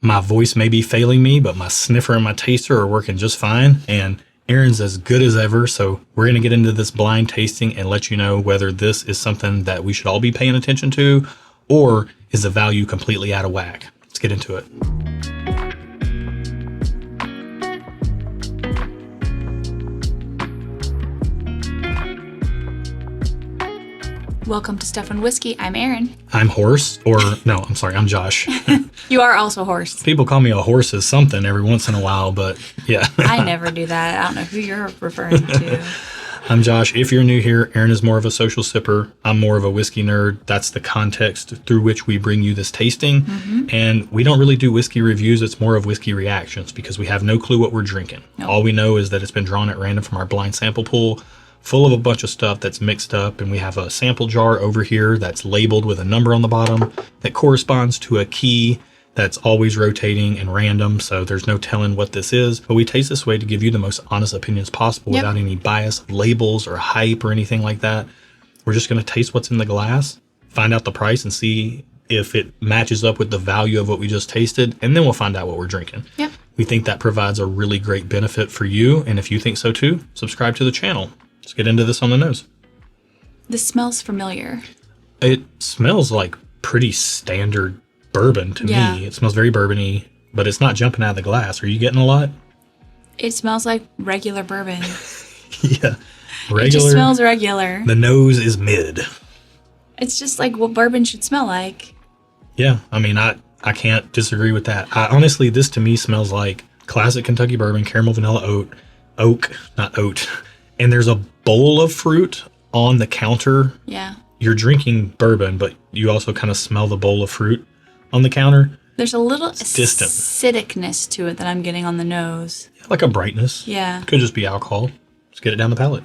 My voice may be failing me, but my sniffer and my taster are working just fine. And Aaron's as good as ever. So we're going to get into this blind tasting and let you know whether this is something that we should all be paying attention to, or is the value completely out of whack. Let's get into it. Welcome to Stuff and Whiskey. I'm Erin. I'm Horse, or no, I'm sorry, I'm Josh. You are also Horse. People call me a horse as something every once in a while, but yeah. I never do that. I don't know who you're referring to. I'm Josh. If you're new here, Erin is more of a social sipper. I'm more of a whiskey nerd. That's the context through which we bring you this tasting. And we don't really do whiskey reviews. It's more of whiskey reactions because we have no clue what we're drinking. Nope. All we know is that it's been drawn at random from our blind sample pool, full of a bunch of stuff that's mixed up, and we have a sample jar over here that's labeled with a number on the bottom that corresponds to a key that's always rotating and random, so there's no telling what this is. But we taste this way to give you the most honest opinions possible without any bias of labels or hype or anything like that. We're just going to taste what's in the glass, find out the price, and see if it matches up with the value of what we just tasted, and then we'll find out what we're drinking. Yep. We think that provides a really great benefit for you, and if you think so too, subscribe to the channel. Let's get into this on the nose. This smells familiar. It smells like pretty standard bourbon to me. It smells very bourbon-y, but it's not jumping out of the glass. Are you getting a lot? It smells like regular bourbon. Yeah. Regular. It just smells regular. The nose is mid. It's just like what bourbon should smell like. Yeah. I mean, I can't disagree with that. Honestly, this to me smells like classic Kentucky bourbon, caramel, vanilla, not oat. And there's a bowl of fruit on the counter. Yeah. You're drinking bourbon, but you also kind of smell the bowl of fruit on the counter. There's a little distant acidicness to it that I'm getting on the nose. Like a brightness. Yeah. Could just be alcohol. Let's get it down the palate.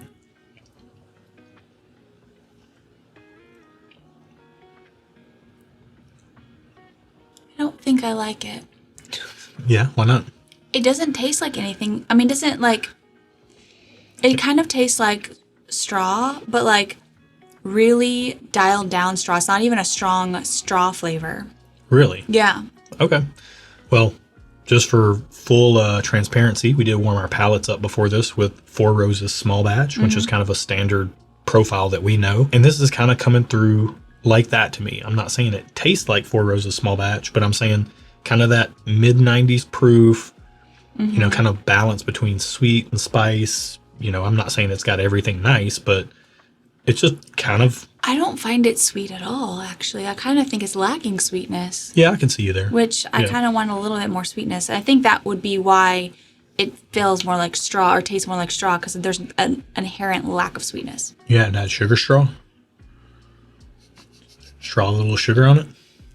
I don't think I like it. Yeah, why not? It doesn't taste like anything. I mean, it kind of tastes like straw, but like really dialed down straw. It's not even a strong straw flavor. Really? Yeah. Okay. Well, just for full transparency, we did warm our palates up before this with Four Roses small batch, which is kind of a standard profile that we know. And this is kind of coming through like that to me. I'm not saying it tastes like Four Roses small batch, but I'm saying kind of that mid-90s proof, you know, kind of balance between sweet and spice. You know, I'm not saying it's got everything nice, but it's just kind of... I don't find it sweet at all, actually. I kind of think it's lacking sweetness. Yeah, I can see you there. Which I kind of want a little bit more sweetness. I think that would be why it feels more like straw or tastes more like straw, because there's an inherent lack of sweetness. Yeah, and add sugar straw. Straw with a little sugar on it.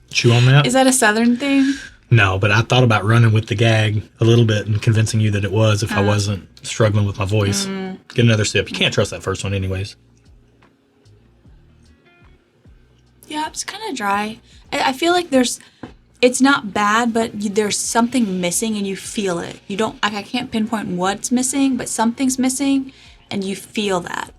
Chew on that. Is that a Southern thing? No, but I thought about running with the gag a little bit and convincing you that it was if I wasn't struggling with my voice. Get another sip. You can't trust that first one anyways. Yeah, it's kind of dry. I feel like it's not bad, but there's something missing and you feel it. You don't, I can't pinpoint what's missing, but something's missing and you feel that.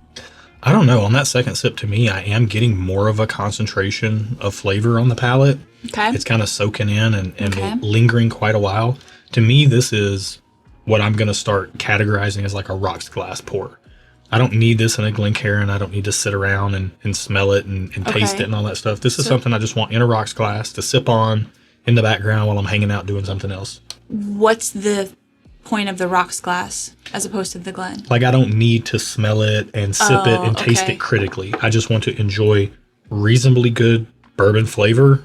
I don't know. On that second sip, to me, I am getting more of a concentration of flavor on the palate. Okay. It's kind of soaking in and lingering quite a while. To me, this is what I'm going to start categorizing as like a rocks glass pour. I don't need this in a Glencairn. I don't need to sit around and smell it and taste it and all that stuff. This is something I just want in a rocks glass to sip on in the background while I'm hanging out doing something else. What's the point of the rocks glass as opposed to the Glen? Like, I don't need to smell it and sip it and taste it critically. I just want to enjoy reasonably good bourbon flavor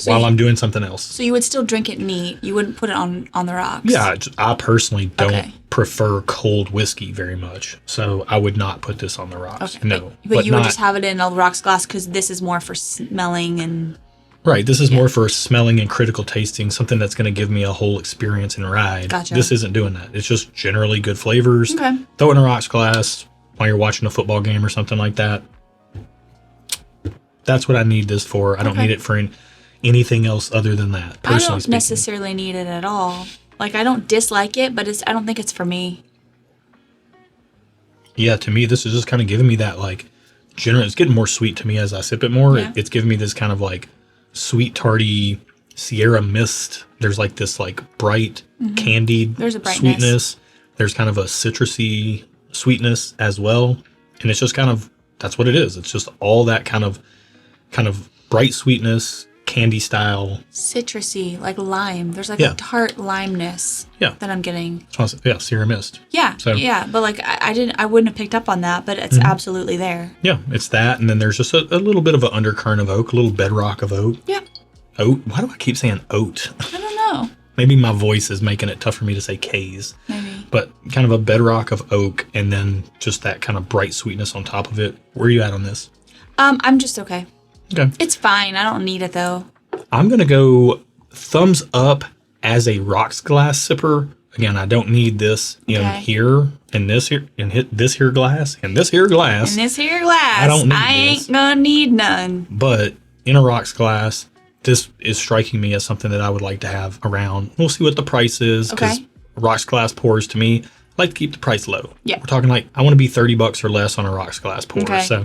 while I'm doing something else. So you would still drink it neat. You wouldn't put it on the rocks. Yeah, I personally don't prefer cold whiskey very much. So I would not put this on the rocks. Okay. No. But you would just have it in a rocks glass because this is more for smelling and... Right. This is more for smelling and critical tasting, something that's going to give me a whole experience and ride. Gotcha. This isn't doing that. It's just generally good flavors. Okay. Throw it in a rocks glass while you're watching a football game or something like that. That's what I need this for. I don't need it for anything else other than that, personally I don't speaking. necessarily need it at all. Like, I don't dislike it, but I don't think it's for me. Yeah, to me, this is just kind of giving me that, like, it's getting more sweet to me as I sip it more. Yeah. It's giving me this kind of, like, sweet, tarty Sierra Mist There's like this like bright candied There's a brightness. sweetness. There's kind of a citrusy sweetness as well. And it's just kind of, that's what it is. It's just all that kind of bright sweetness, candy style. Citrusy, like lime. There's like Yeah. a tart limeness that I'm getting. Yeah, Sierra Mist. Yeah, So- yeah, but like I wouldn't have picked up on that, but it's absolutely there. Yeah, it's that. And then there's just a little bit of an undercurrent of oak, a little bedrock of oak. Yeah, Oat? Why do I keep saying oat? I don't know. Maybe my voice is making it tough for me to say K's. Maybe. But kind of a bedrock of oak and then just that kind of bright sweetness on top of it. Where are you at on this? I'm just okay. Okay. It's fine. I don't need it though. I'm going to go thumbs up as a rocks glass sipper. Again, I don't need this in Okay. here, in this here, in this here glass, in this here glass. In this here glass, I don't need ain't this. gonna need none. But in a rocks glass, this is striking me as something that I would like to have around. We'll see what the price is because Okay. rocks glass pours to me, I like to keep the price low. Yeah. We're talking like I want to be $30 or less on a rocks glass pour. Okay. So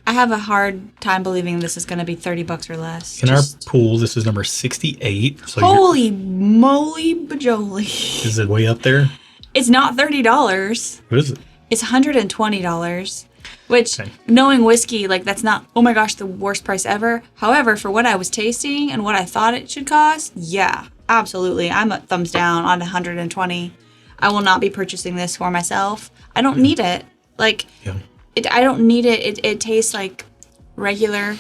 I have a hard time believing this is gonna be $30 or less. in our pool, this is number 68. So Holy moly bajoli. is it way up there? It's not $30. What is it? It's $120. Which, Okay. knowing whiskey, like that's not, oh my gosh, the worst price ever. However, for what I was tasting and what I thought it should cost, yeah, absolutely. I'm a thumbs down on 120. I will not be purchasing this for myself. I don't need it. Like, Yeah. I don't need it. It tastes like regular.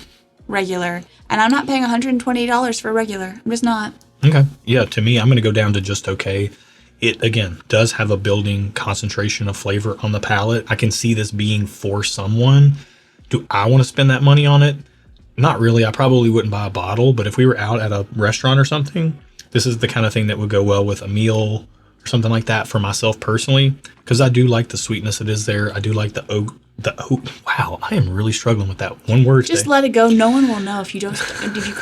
And I'm not paying $120 for regular. I'm just not. Okay. Yeah, to me, I'm going to go down to just okay. It, again, does have a building concentration of flavor on the palate. I can see this being for someone. Do I want to spend that money on it? Not really. I probably wouldn't buy a bottle, but if we were out at a restaurant or something, this is the kind of thing that would go well with a meal or something like that for myself personally, because I do like the sweetness that is there. I do like the oak. Wow, I am really struggling with that one word Just today. let it go. No one will know if you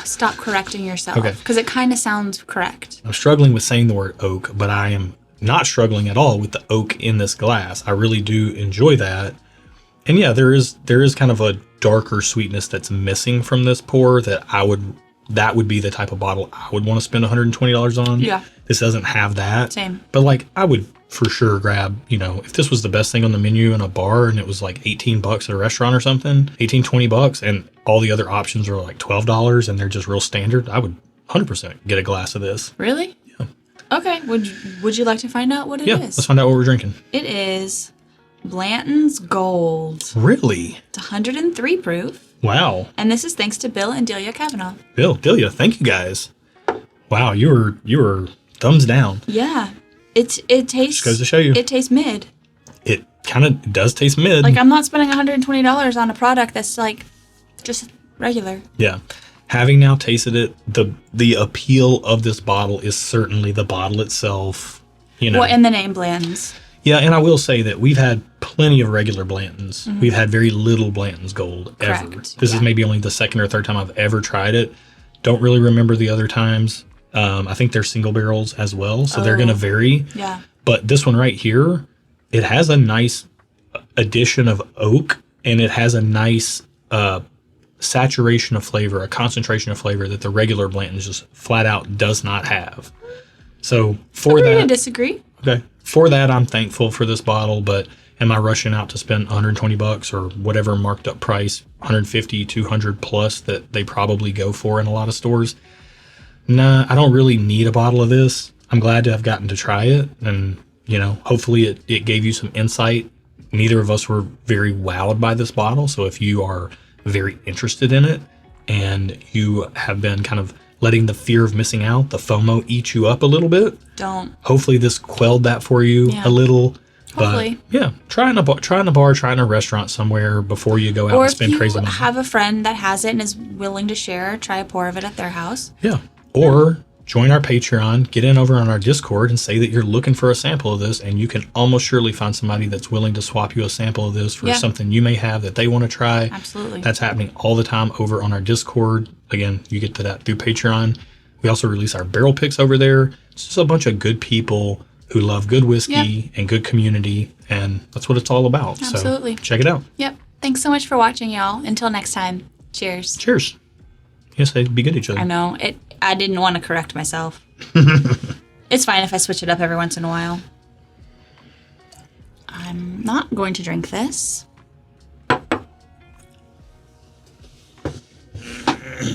stop correcting yourself. Okay. Because it kind of sounds correct. I'm struggling with saying the word oak, but I am not struggling at all with the oak in this glass. I really do enjoy that. And yeah, there is kind of a darker sweetness that's missing from this pour that would be the type of bottle I would want to spend $120 on. Yeah. This doesn't have that. Same. But like I would for sure grab, if this was the best thing on the menu in a bar and it was like $18 at a restaurant or something, $20 and all the other options are like $12 and they're just real standard, I would 100% get a glass of this. Really? Yeah. Okay. Would you like to find out what it Yeah, is? let's find out what we're drinking. It is Blanton's Gold. Really? It's 103 proof. Wow. And this is thanks to Bill and Delia Kavanaugh. Bill, Delia, thank you guys. Wow, you were thumbs down. Yeah. It tastes. Just goes to show you. It tastes mid. It kind of does taste mid. Like I'm not spending $120 on a product that's like just regular. Yeah. Having now tasted it, the appeal of this bottle is certainly the bottle itself. Well, and the name Blanton's. Yeah, and I will say that we've had plenty of regular Blantons. We've had very little Blanton's Gold ever. Correct, This yeah. is maybe only the second or third time I've ever tried it. Don't really remember the other times. I think they're single barrels as well, so they're going to vary. Yeah. But this one right here, it has a nice addition of oak, and it has a nice saturation of flavor, a concentration of flavor that the regular Blanton just flat out does not have. So for Agree to that, disagree. okay, for that I'm thankful for this bottle. But am I rushing out to spend $120 or whatever marked up price, 150, 200 plus that they probably go for in a lot of stores? Nah, I don't really need a bottle of this. I'm glad to have gotten to try it, and hopefully it gave you some insight. Neither of us were very wowed by this bottle, so if you are very interested in it and you have been kind of letting the fear of missing out, the FOMO, eat you up a little bit, Don't. hopefully this quelled that for you Yeah. a little. Hopefully. But yeah, try in a bar, try in a restaurant somewhere before you go out Or and if spend you crazy money. have a friend that has it and is willing to share, try a pour of it at their house. Yeah. Or join our Patreon, get in over on our Discord and say that you're looking for a sample of this, and you can almost surely find somebody that's willing to swap you a sample of this for Yeah. something you may have that they want to try. Absolutely. That's happening all the time over on our Discord. Again, you get to that through Patreon. We also release our barrel picks over there. It's just a bunch of good people who love good whiskey and good community, and that's what it's all about. Absolutely. So check it out. Yep. Thanks so much for watching, y'all. Until next time. Cheers. Cheers. Yes, be good to each other. I know. I didn't want to correct myself. It's fine if I switch it up every once in a while. I'm not going to drink this.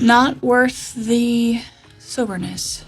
Not worth the soberness.